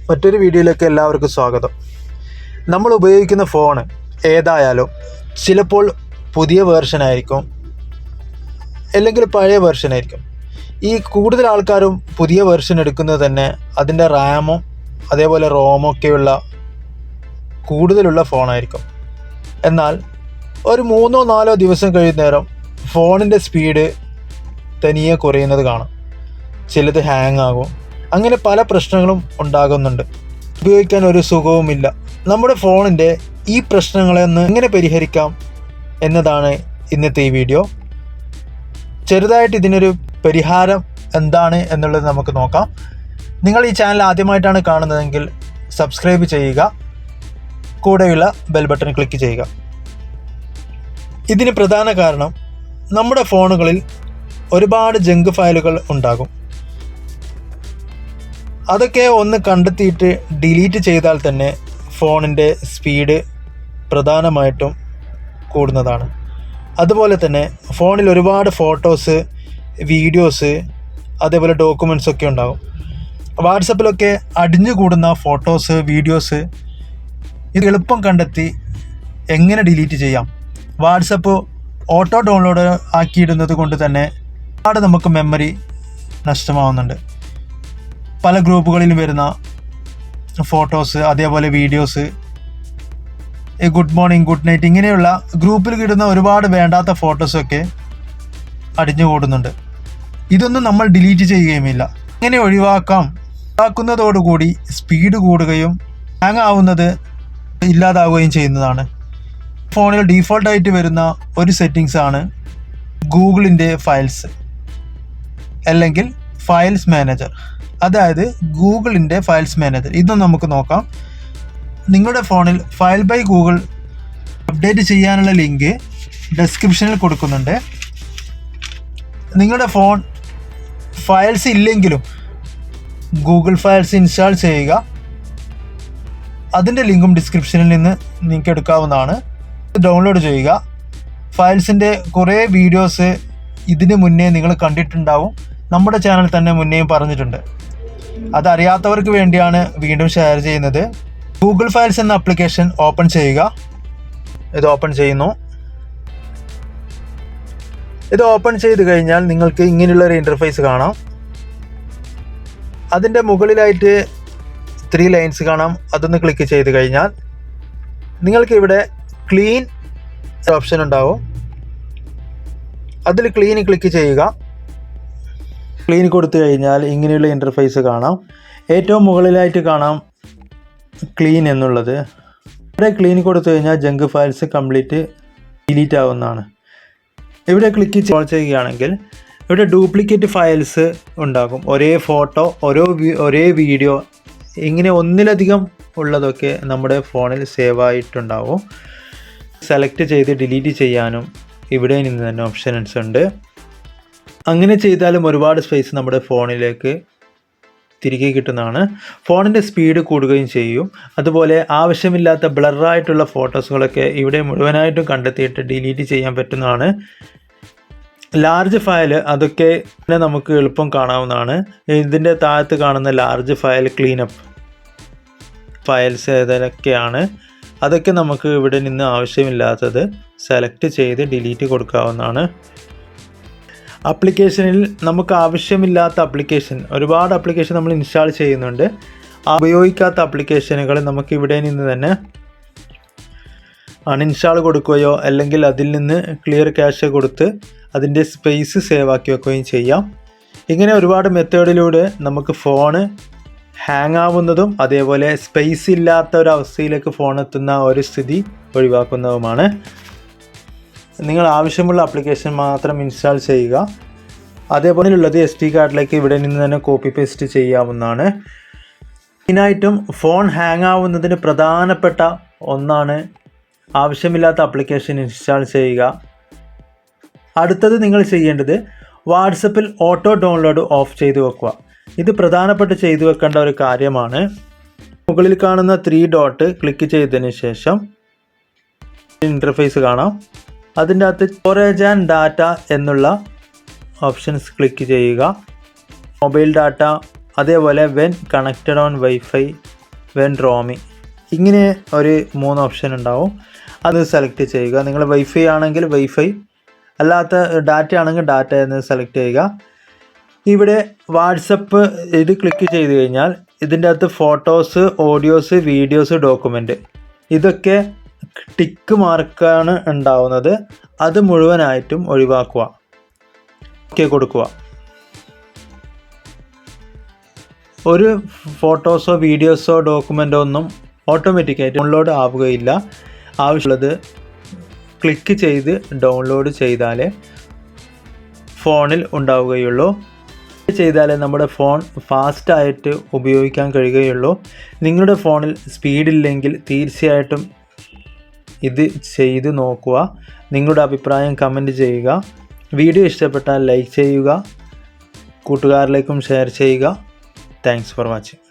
മറ്റൊരു വീഡിയോയിലേക്ക് എല്ലാവർക്കും സ്വാഗതം. നമ്മൾ ഉപയോഗിക്കുന്ന ഫോൺ ഏതായാലും ചിലപ്പോൾ പുതിയ വേർഷൻ ആയിരിക്കും, അല്ലെങ്കിൽ പഴയ വേർഷൻ ആയിരിക്കും. ഈ കൂടുതൽ ആൾക്കാരും പുതിയ വേർഷൻ എടുക്കുന്നത് തന്നെ അതിൻ്റെ റാമും അതേപോലെ റോമും ഒക്കെയുള്ള കൂടുതലുള്ള ഫോണായിരിക്കും. എന്നാൽ ഒരു 3-4 ദിവസം കഴിയുന്നേരം ഫോണിൻ്റെ സ്പീഡ് തനിയെ കുറയുന്നത് കാണാം. ചിലത് ഹാങ് ആകും. അങ്ങനെ പല പ്രശ്നങ്ങളും ഉണ്ടാകുന്നുണ്ട്. ഉപയോഗിക്കാൻ ഒരു സുഖവുമില്ല. നമ്മുടെ ഫോണിൻ്റെ ഈ പ്രശ്നങ്ങളെന്ന് എങ്ങനെ പരിഹരിക്കാം എന്നതാണ് ഇന്നത്തെ ഈ വീഡിയോ. ചെറുതായിട്ട് ഇതിനൊരു പരിഹാരം എന്താണ് എന്നുള്ളത് നമുക്ക് നോക്കാം. നിങ്ങൾ ഈ ചാനൽ ആദ്യമായിട്ടാണ് കാണുന്നതെങ്കിൽ സബ്സ്ക്രൈബ് ചെയ്യുക, കൂടെയുള്ള ബെൽ ബട്ടൺ ക്ലിക്ക് ചെയ്യുക. ഇതിന് പ്രധാന കാരണം നമ്മുടെ ഫോണുകളിൽ ഒരുപാട് ജങ്ക് ഫയലുകൾ ഉണ്ടാകും. അതൊക്കെ ഒന്ന് കണ്ടെത്തിയിട്ട് ഡിലീറ്റ് ചെയ്താൽ തന്നെ ഫോണിൻ്റെ സ്പീഡ് പ്രധാനമായിട്ടും കൂടുന്നതാണ്. അതുപോലെ തന്നെ ഫോണിൽ ഒരുപാട് ഫോട്ടോസ്, വീഡിയോസ്, അതേപോലെ ഡോക്യുമെൻറ്റ്സ് ഒക്കെ ഉണ്ടാകും. വാട്സപ്പിലൊക്കെ അടിഞ്ഞുകൂടുന്ന ഫോട്ടോസ്, വീഡിയോസ് ഇത് എളുപ്പം കണ്ടെത്തി എങ്ങനെ ഡിലീറ്റ് ചെയ്യാം. വാട്സപ്പ് ഓട്ടോ ഡൗൺലോഡ് ആക്കിയിടുന്നത് കൊണ്ട് തന്നെ ഒരുപാട് നമുക്ക് മെമ്മറി നഷ്ടമാവുന്നുണ്ട്. പല ഗ്രൂപ്പുകളിൽ വരുന്ന ഫോട്ടോസ്, അതേപോലെ videos, good morning, good night ഇങ്ങനെയുള്ള ഗ്രൂപ്പിൽ കിട്ടുന്ന ഒരുപാട് വേണ്ടാത്ത ഫോട്ടോസൊക്കെ അടിഞ്ഞുകൂടുന്നുണ്ട്. ഇതൊന്നും നമ്മൾ ഡിലീറ്റ് ചെയ്യുകയുമില്ല. ഇങ്ങനെ ഒഴിവാക്കുന്നതോടുകൂടി സ്പീഡ് കൂടുകയും ഹാങ് ആവുന്നത് ഇല്ലാതാവുകയും ചെയ്യുന്നതാണ്. ഫോണിൽ ഡീഫോൾട്ടായിട്ട് വരുന്ന ഒരു സെറ്റിങ്സ് ആണ് ഗൂഗിളിൻ്റെ ഫയൽസ് അല്ലെങ്കിൽ ഫയൽസ് മാനേജർ. അതായത് ഗൂഗിളിൻ്റെ ഫയൽസ് മാനേജർ. ഇതൊന്നും നമുക്ക് നോക്കാം. നിങ്ങളുടെ ഫോണിൽ ഫയൽ ബൈ ഗൂഗിൾ അപ്ഡേറ്റ് ചെയ്യാനുള്ള ലിങ്ക് ഡിസ്ക്രിപ്ഷനിൽ കൊടുക്കുന്നുണ്ട്. നിങ്ങളുടെ ഫോൺ ഫയൽസ് ഇല്ലെങ്കിലും ഗൂഗിൾ ഫയൽസ് ഇൻസ്റ്റാൾ ചെയ്യുക. അതിൻ്റെ ലിങ്കും ഡിസ്ക്രിപ്ഷനിൽ നിന്ന് നിങ്ങൾക്ക് എടുക്കാവുന്നതാണ്. ഡൗൺലോഡ് ചെയ്യുക. ഫയൽസിൻ്റെ കുറേ വീഡിയോസ് ഇതിന് മുന്നേ നിങ്ങൾ കണ്ടിട്ടുണ്ടാവും. നമ്മുടെ ചാനൽ തന്നെ മുന്നേയും പറഞ്ഞിട്ടുണ്ട്. അതറിയാത്തവർക്ക് വേണ്ടിയാണ് വീണ്ടും ഷെയർ ചെയ്യുന്നത്. ഗൂഗിൾ ഫയൽസ് എന്ന ആപ്ലിക്കേഷൻ ഓപ്പൺ ചെയ്യുക. ഇത് ഓപ്പൺ ചെയ്യുന്നു. ഇത് ഓപ്പൺ ചെയ്ത് കഴിഞ്ഞാൽ നിങ്ങൾക്ക് ഇങ്ങനെയുള്ളൊരു ഇൻ്റർഫേസ് കാണാം. അതിൻ്റെ മുകളിലായിട്ട് 3 ലൈൻസ് കാണാം. അതൊന്ന് ക്ലിക്ക് ചെയ്ത് കഴിഞ്ഞാൽ നിങ്ങൾക്ക് ഇവിടെ ക്ലീൻ ഓപ്ഷൻ ഉണ്ടാവും. അതിൽ ക്ലീൻ ക്ലിക്ക് ചെയ്യുക. ക്ലീൻ കൊടുത്തു കഴിഞ്ഞാൽ ഇങ്ങനെയുള്ള ഇൻ്റർഫേസ് കാണാം. ഏറ്റവും മുകളിലായിട്ട് കാണാം ക്ലീൻ എന്നുള്ളത്. ഇവിടെ ക്ലീൻ കൊടുത്തു കഴിഞ്ഞാൽ ജങ്ക് ഫയൽസ് കംപ്ലീറ്റ് ഡിലീറ്റ് ആവുന്നതാണ്. ഇവിടെ ക്ലിക്ക് ചെയ്യുകയാണെങ്കിൽ ഇവിടെ ഡ്യൂപ്ലിക്കേറ്റ് ഫയൽസ് ഉണ്ടാകും. ഒരേ ഫോട്ടോ, ഒരേ വീഡിയോ ഇങ്ങനെ ഒന്നിലധികം ഉള്ളതൊക്കെ നമ്മുടെ ഫോണിൽ സേവ് ആയിട്ടുണ്ടാവും. സെലക്ട് ചെയ്ത് ഡിലീറ്റ് ചെയ്യാനും ഇവിടെ നിന്ന് തന്നെ ഓപ്ഷൻസ് ഉണ്ട്. അങ്ങനെ ചെയ്താലും ഒരുപാട് സ്പേസ് നമ്മുടെ ഫോണിലേക്ക് തിരികെ കിട്ടുന്നതാണ്. ഫോണിൻ്റെ സ്പീഡ് കൂടുകയും ചെയ്യും. അതുപോലെ ആവശ്യമില്ലാത്ത ബ്ലറായിട്ടുള്ള ഫോട്ടോസുകളൊക്കെ ഇവിടെ മുഴുവനായിട്ടും കണ്ടെത്തിയിട്ട് ഡിലീറ്റ് ചെയ്യാൻ പറ്റുന്നതാണ്. ലാർജ് ഫയൽ അതൊക്കെ നമുക്ക് എളുപ്പം കാണാവുന്നതാണ്. ഇതിൻ്റെ താഴത്ത് കാണുന്ന ലാർജ് ഫയൽ ക്ലീനപ്പ് ഫയൽസ് ഏതൊക്കെയാണ് അതൊക്കെ നമുക്ക് ഇവിടെ നിന്ന് ആവശ്യമില്ലാത്തത് സെലക്ട് ചെയ്ത് ഡിലീറ്റ് കൊടുക്കാവുന്നതാണ്. ആപ്ലിക്കേഷനിൽ നമുക്ക് ആവശ്യമില്ലാത്ത ഒരുപാട് ആപ്ലിക്കേഷൻ നമ്മൾ ഇൻസ്റ്റാൾ ചെയ്യുന്നുണ്ട്. ഉപയോഗിക്കാത്ത ആപ്ലിക്കേഷനുകൾ നമുക്ക് ഇവിടെ നിന്ന് തന്നെ അൺഇൻസ്റ്റാൾ കൊടുക്കുകയോ അല്ലെങ്കിൽ അതിൽ നിന്ന് ക്ലിയർ ക്യാഷ് കൊടുത്ത് അതിൻ്റെ സ്പേസ് സേവ് ആക്കി വെക്കുകയും ചെയ്യാം. ഇങ്ങനെ ഒരുപാട് മെത്തേഡിലൂടെ നമുക്ക് ഫോണ് ഹാങ് ആവുന്നതും അതേപോലെ സ്പേസ് ഇല്ലാത്ത ഒരവസ്ഥയിലേക്ക് ഫോൺ എത്തുന്ന ഒരു സ്ഥിതി ഒഴിവാക്കുന്നതുമാണ്. നിങ്ങൾ ആവശ്യമുള്ള ആപ്ലിക്കേഷൻ മാത്രം ഇൻസ്റ്റാൾ ചെയ്യുക. അതേപോലെയുള്ളത് SD കാർഡിലേക്ക് ഇവിടെ നിന്ന് തന്നെ കോപ്പി പേസ്റ്റ് ചെയ്യാവുന്നതാണ്. മെയിനായിട്ടും ഫോൺ ഹാങ് ആവുന്നതിന് പ്രധാനപ്പെട്ട ഒന്നാണ് ആവശ്യമില്ലാത്ത ആപ്ലിക്കേഷൻ ഇൻസ്റ്റാൾ ചെയ്യുക. അടുത്തത് നിങ്ങൾ ചെയ്യേണ്ടത് വാട്സപ്പിൽ ഓട്ടോ ഡൗൺലോഡ് ഓഫ് ചെയ്ത് വെക്കുക. ഇത് പ്രധാനപ്പെട്ട് ചെയ്തു വെക്കേണ്ട ഒരു കാര്യമാണ്. മുകളിൽ കാണുന്ന 3 ഡോട്ട് ക്ലിക്ക് ചെയ്തതിന് ശേഷം ഇൻ്റർഫേസ് കാണാം. അതിൻ്റെ അകത്ത് സ്റ്റോറേജ് ആൻഡ് ഡാറ്റ എന്നുള്ള ഓപ്ഷൻസ് ക്ലിക്ക് ചെയ്യുക. മൊബൈൽ ഡാറ്റ, അതേപോലെ when connected on wifi when roaming. ഇങ്ങനെ ഒരു 3 ഓപ്ഷൻ ഉണ്ടാവും. അത് സെലക്ട് ചെയ്യുക. നിങ്ങൾ വൈഫൈ ആണെങ്കിൽ വൈഫൈ, അല്ലാത്ത ഡാറ്റ ആണെങ്കിൽ ഡാറ്റ എന്ന് സെലക്ട് ചെയ്യുക. ഇവിടെ വാട്സപ്പ് ഇത് ക്ലിക്ക് ചെയ്ത് കഴിഞ്ഞാൽ ഇതിൻ്റെ അകത്ത് ഫോട്ടോസ്, ഓഡിയോസ്, വീഡിയോസ്, ഡോക്യുമെൻ്റ് ഇതൊക്കെ ടിക്ക് മാർക്കാണ് ഉണ്ടാവുന്നത്. അത് മുഴുവനായിട്ടും ഒഴിവാക്കുക. ഓക്കെ കൊടുക്കുക. ഒരു ഫോട്ടോസോ വീഡിയോസോ ഡോക്യുമെൻ്റോ ഒന്നും ഓട്ടോമാറ്റിക്കായിട്ട് ഡൗൺലോഡ് ആവുകയില്ല. ആവശ്യമുള്ളത് ക്ലിക്ക് ചെയ്ത് ഡൗൺലോഡ് ചെയ്താലേ ഫോണിൽ ഉണ്ടാവുകയുള്ളൂ. ചെയ്താലേ നമ്മുടെ ഫോൺ ഫാസ്റ്റായിട്ട് ഉപയോഗിക്കാൻ കഴിയുകയുള്ളൂ. നിങ്ങളുടെ ഫോണിൽ സ്പീഡില്ലെങ്കിൽ തീർച്ചയായിട്ടും ഇത് ചെയ്ത് നോക്കുക. നിങ്ങളുടെ അഭിപ്രായം കമൻറ്റ് ചെയ്യുക. വീഡിയോ ഇഷ്ടപ്പെട്ടാൽ ലൈക്ക് ചെയ്യുക, കൂട്ടുകാരിലേക്കും ഷെയർ ചെയ്യുക. Thanks for watching.